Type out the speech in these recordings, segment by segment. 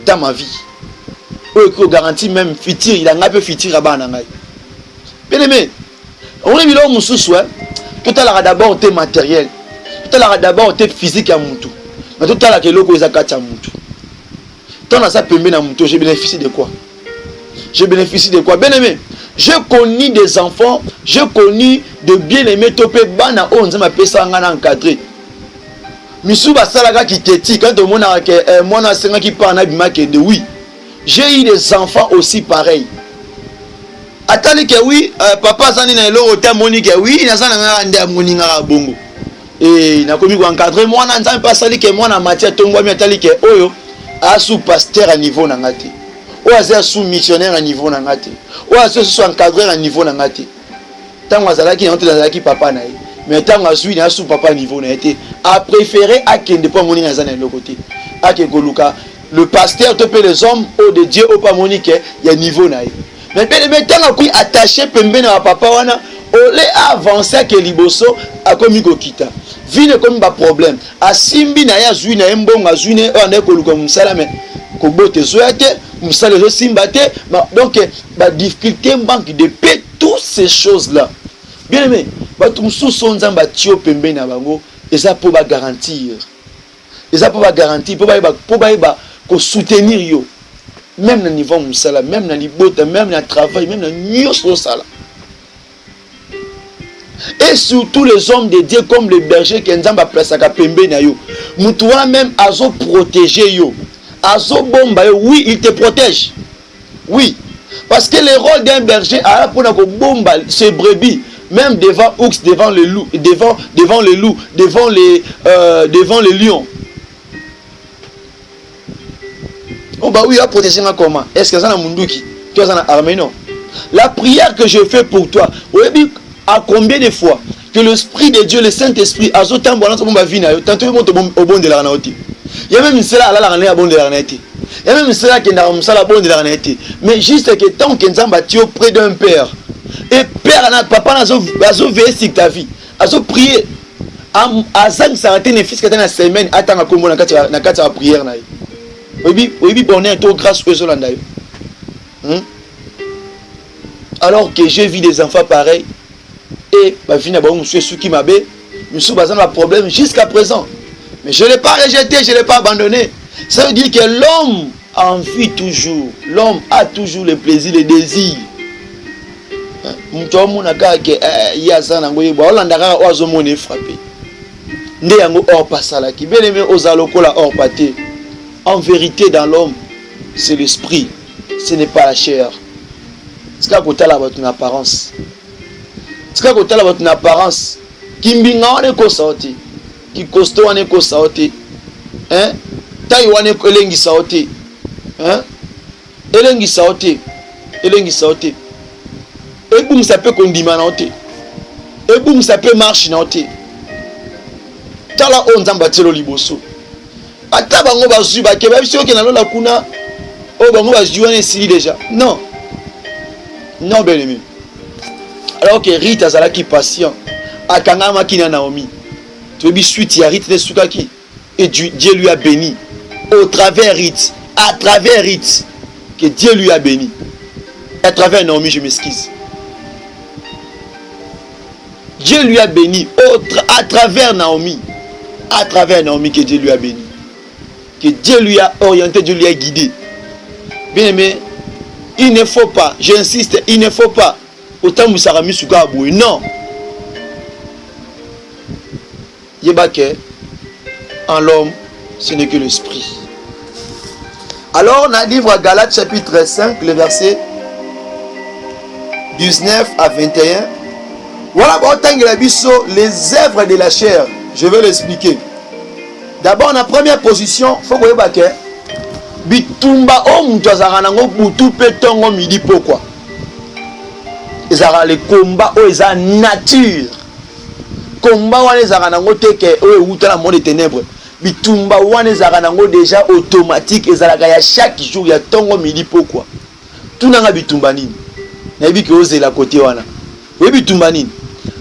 dans ma vie. Qui garantit même futur, il a un peu futur à Banangai. Bien aimé, on est mis là au Moussous, tout à l'heure d'abord t'es matériel, tout à l'heure d'abord t'es physique à Moutou, mais tout à l'heure que l'eau est à Katia Moutou. Tant à ça peut à Moutou, je bénéficie de quoi? Je bénéficie de quoi? Bien aimé, je connais des enfants, je connais de bien aimés, topé bana on s'est appelé ça en encadré. Missou Basalaga qui t'étit, quand au monde a que moi na senga qui parle na de oui. J'ai eu des enfants aussi pareils. Attendez que oui, papa Zani na elo ota moni que oui, na sana nga ande moni nga bongo. Et na komi ko encadrer moi na nzambe pas sali que moi na matière tongwa mi atali que oyo a sous pasteur à niveau na ngati. Ou a sous missionnaire à niveau na ngati. Ou a sous encadreur à niveau na ngati. Tant azala ki entre azala ki papa na ye. Mais tant azui na sous papa niveau na été a préféré à kende pas moni na zana le côté. A ke goluka le pasteur te paie les hommes au de Dieu au pas monique il y a niveau na. Mais tant qu'on attaché pembe na papa wana ole avancer que liboso a komi ko kita. Vine comme ba problème. A simbi na ya zui na mbonga zui ne on est koluka musala mais ko bote zoate musala zo simbate donc ba difficulté manque de paix toutes ces choses là. Bien aimé, ba tout sous son nzamba tio pembe na bango et ça pour ba garantir. Et ça pour ba garantir pour ba soutenir yo même dans niveau musala même dans libota même dans travail même dans nyos sala et surtout les hommes de Dieu comme les bergers qui nzamba place ka pembe na yo mutu wana même azo protéger yo azo bomba yo oui il te protège oui parce que le rôle d'un berger a pour na ko bomba ses brebis même devant ours devant le loup devant les loups devant les lions. Oh bah oui, à protéger comment? Est-ce que ça n'a munduki? Tu as armé non? La prière que je fais pour toi, oui, à combien de fois que l'Esprit de Dieu, le Saint-Esprit, a sauté en bonne vie, tantôt au bon de la ranauté. Il y a même cela à la ranauté, à bon de la ranauté. Il y a même cela qui n'a pas bon de la ranauté. Mais juste que tant que nous sommes bâtis auprès d'un père, et père, papa, a veillé sur ta vie, a prié, à 5 s'arrêter les fils qui étaient dans la semaine, attends à comment na kata prière. Oui, on est un taux grâce aux Hollandais. Alors que j'ai vu des enfants pareils, et ma vie n'a pas eu ce qui m'a bé, je suis basé dans le problème jusqu'à présent. Mais je ne l'ai pas rejeté, je ne l'ai pas abandonné. Ça veut dire que l'homme envie toujours, l'homme a toujours le plaisir, le désir. En vérité, dans l'homme, c'est l'esprit, ce n'est pas la chair. C'est ce que tu as une apparence. C'est ce que tu as une apparence. Qui mbinga ko sauté, qui costo wane ko sauté, hein? Tai wane ko elengi sauté, hein? Elengi sauté. Et boum ça peut kondima na oté. Et boum ça peut marcher na oté. Tala on zambatelo liboso. Ata bango bazui ba keba biso ke na lola kuna o bango bazui wana esili déjà. Non. Non bien aimé. Alors que Rita zalaki patient akangama kina Naomi. Tu veux suite ya Rita sukaki et Dieu lui a béni au travers Rita, à travers Rita que Dieu lui a béni. À travers Naomi, je m'excuse. Dieu lui a béni à travers Naomi. À travers Naomi que Dieu lui a béni. Que Dieu lui a orienté, Dieu lui a guidé. Bien aimé, il ne faut pas, j'insiste, il ne faut pas autant Moussarami Souka Aboué. Non. Yébake, en l'homme, ce n'est que l'esprit. Alors, on a livre à Galates chapitre 5, le verset 19 à 21. Voilà, les œuvres de la chair. Je vais l'expliquer. D'abord, la première position, il faut que vous voyez bitumba o mutazara nango butu petongo midi pourquoi ezara le combat o eza nature combat wana ezara nango teke o euta na monde des ténèbres bitumba wana ezara nango déjà automatique ezara ya chaque jour ya tongo midi pourquoi tout nanga bitumba nini na bi ke ozela côté wana we bitumba nini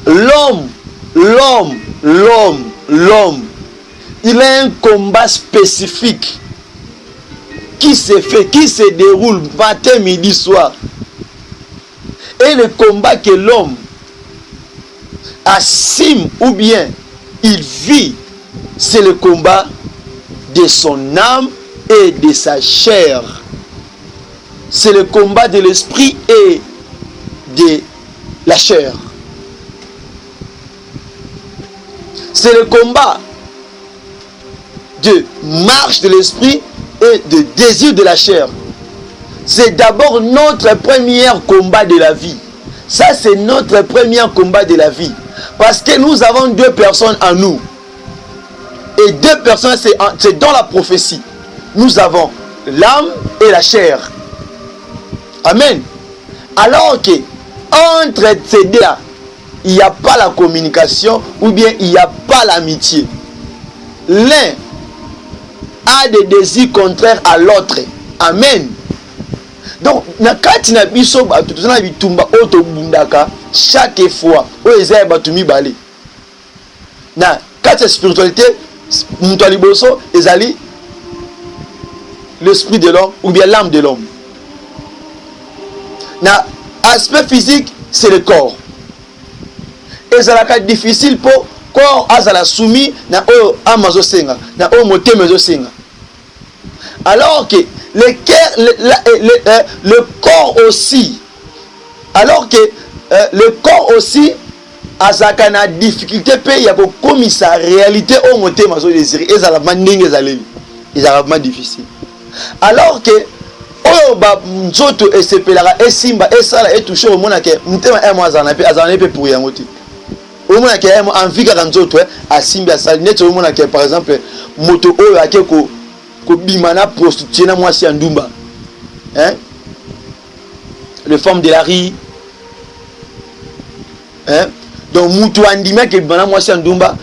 l'homme il a un combat spécifique. qui se fait, qui se déroule matin, midi, soir. Et le combat que l'homme assume ou bien il vit, c'est le combat de son âme et de sa chair. C'est le combat de l'esprit et de la chair. C'est le combat de marche de l'esprit et de désir de la chair. C'est d'abord notre premier combat de la vie. Ça, c'est notre premier combat de la vie. Parce que nous avons deux personnes en nous. Et deux personnes, c'est dans la prophétie. Nous avons l'âme et la chair. Amen. Alors que entre ces deux-là, il n'y a pas la communication ou bien il n'y a pas l'amitié. L'un a des désirs contraires à l'autre. Amen. Donc, nakati na biso batu tozana bitumba oto bundaka chaque fois o ezaya batu mibale. Na kati ya spiritualité mutu aliboso ezali l'esprit de l'homme ou bien l'âme de l'homme. Na aspect physique, c'est le corps. Et ça la difficile pour corps azala soumis na o amazo senga na o motema zo senga. Alors que le corps aussi, alors que le corps aussi a sa difficulté il y a comme sa réalité au motema zo désiré et ça la mandingue ezaleli est difficile. Alors que oh ba nzoto esepelaka esimba esala etoucher au mona ke mutema emo azana pe pour yango. Au moins qu'il y a envie qu'à nzoto asimbi asali net au moins que par exemple moto oyo akeko ko bimana prostituée na mwasi ya ndumba, hein, les femmes de la rue, hein, donc mutu andima ke bimana mwasi ya ndumba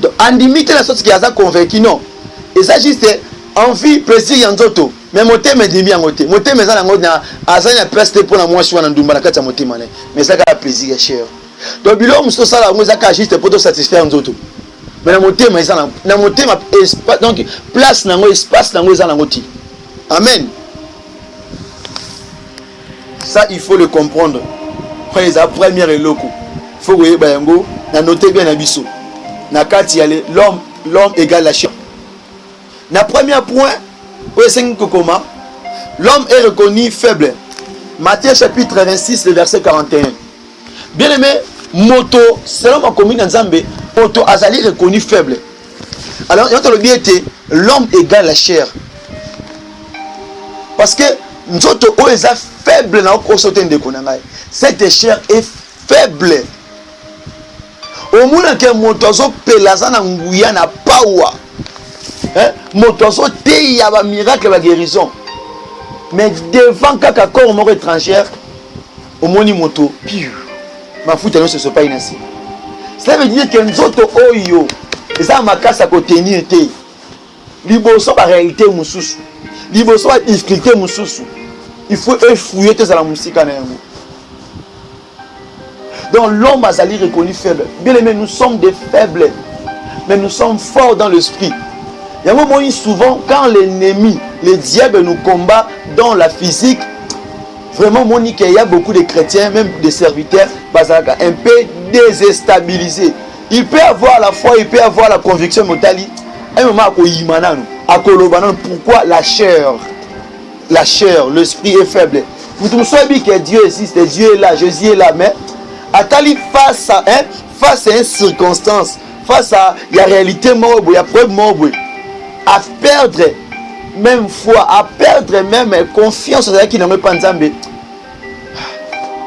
donc andimi te la sorte qui a ça convaincu non et ça juste envie plaisir ya nzoto mais motema ndimi ya ngote motema za ngo na azanya peste pour la mwasi wana ndumba na kati ya motema ne mais ça ka plaisir ya cher. Donc biloko muso sala ngo zaka juste pour te satisfaire nzoto. Mais na motema ezana na motema espace donc place nango espace nango ezana ngoti. Amen. Ça il faut le comprendre. Après la première eloko. Faut que yeba yango na noter bien na biso. Na kati ya l'homme égale la chair. Na premier point, l'homme est reconnu faible. Matthieu chapitre 26 le verset 41. Bien aimé, moto, selon ma commune Nzambe, moto azali reconnu faible. Alors, il y a le bien été, l'homme égale la chair. Parce que nzoto o eza faible na ko soten de konangai. Cette chair est faible. Au moins que moto zo pelaza na nguya na pawa. Hein? Moto zo te ya ba miracle ba guérison. Mais devant kaka corps mort étrangère, au moni moto piu. Ma foute ne se soit pas inacé. Cela veut dire que nzoto oyo eza makasa ko tenir te. Liboso ba réalité mususu. Liboso ba difficulté mususu. Il faut fouiller tes la musique na yango. Donc l'homme azali reconnu faible. Bien aimé, nous sommes des faibles, mais nous sommes forts dans l'esprit. Il y a un moment souvent quand l'ennemi, le diable nous combat dans la physique, vraiment Monique, il y a beaucoup de chrétiens, même des serviteurs, un peu déstabilisés. Il peut avoir la foi, il peut avoir la conviction motali. Un moment pourquoi la chair, l'esprit est faible. Vous tous savez que Dieu existe, Dieu est là, Jésus est là, mais Atali face à une circonstance, face à la réalité morte, la preuve morte, à perdre même foi, à perdre même confiance dans qui n'aime pas Nzambe,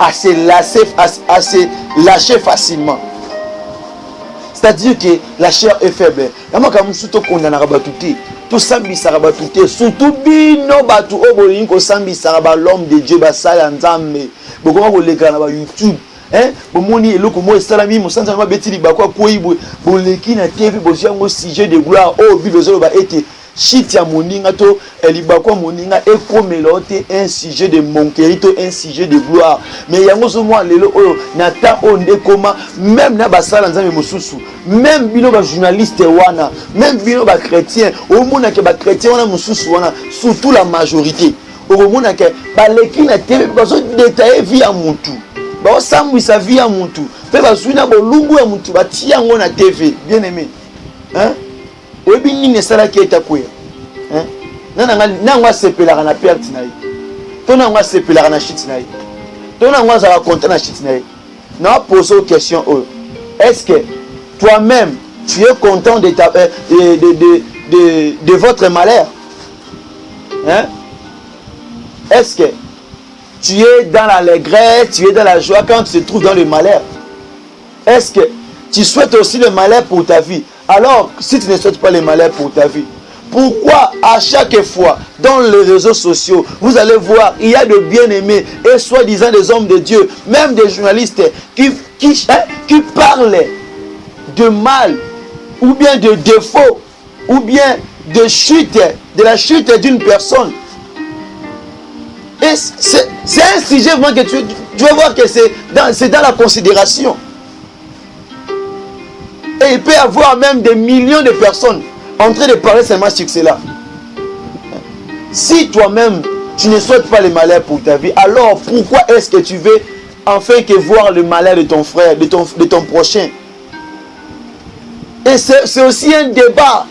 à se lâcher facilement. C'est-à-dire que la chair est faible. Surtout bino batu obolingo sambisa l'homme de Dieu basala Nzambe. Beaucoup de gens YouTube. Hein, bomoni eloko mo esalami mosanza na betili bakwa koyi boleki na TV boziango sujet de gloire oh bible zolo ba ete shit ya moninga to elibako moninga ekomelote un sujet de monkerie to un sujet de gloire. Mais yango zo moi lelo oyo na ta onde koma même na basala nzambe mosusu, même bino ba journaliste wana, même bino ba chrétien, au mona ke ba chrétien wana mosusu wana, surtout la majorité. Au mona ke ba leki na télé bazo détailler vie ya muntu. Ba osambwisa vie ya muntu. Pe bazuna bolungu ya muntu batia yango na TV, bien aimé. Hein? Oyebi nini esala ki etakwea? Hein? Nanga sepelaka na perte na ye. To nanga sepelaka na shit na ye. To nanga za raconter na shit na ye. Na pose une question. Est-ce que toi-même tu es content de votre malheur? Hein? Est-ce que tu es dans l'allégresse, tu es dans la joie quand tu te trouves dans le malheur? Est-ce que tu souhaites aussi le malheur pour ta vie? Alors, si tu ne souhaites pas le malheur pour ta vie, pourquoi à chaque fois dans les réseaux sociaux, vous allez voir, il y a de bien-aimés et soi-disant des hommes de Dieu, même des journalistes qui parlent de mal, ou bien de défaut, ou bien de chute, de la chute d'une personne. Et c'est un sujet vraiment que tu vas voir que c'est dans la considération. Et il peut y avoir même des millions de personnes en train de parler seulement sur cela. Si toi-même, tu ne souhaites pas le malheur pour ta vie, alors pourquoi est-ce que tu veux enfin que voir le malheur de ton frère, de ton prochain? Et c'est aussi un débat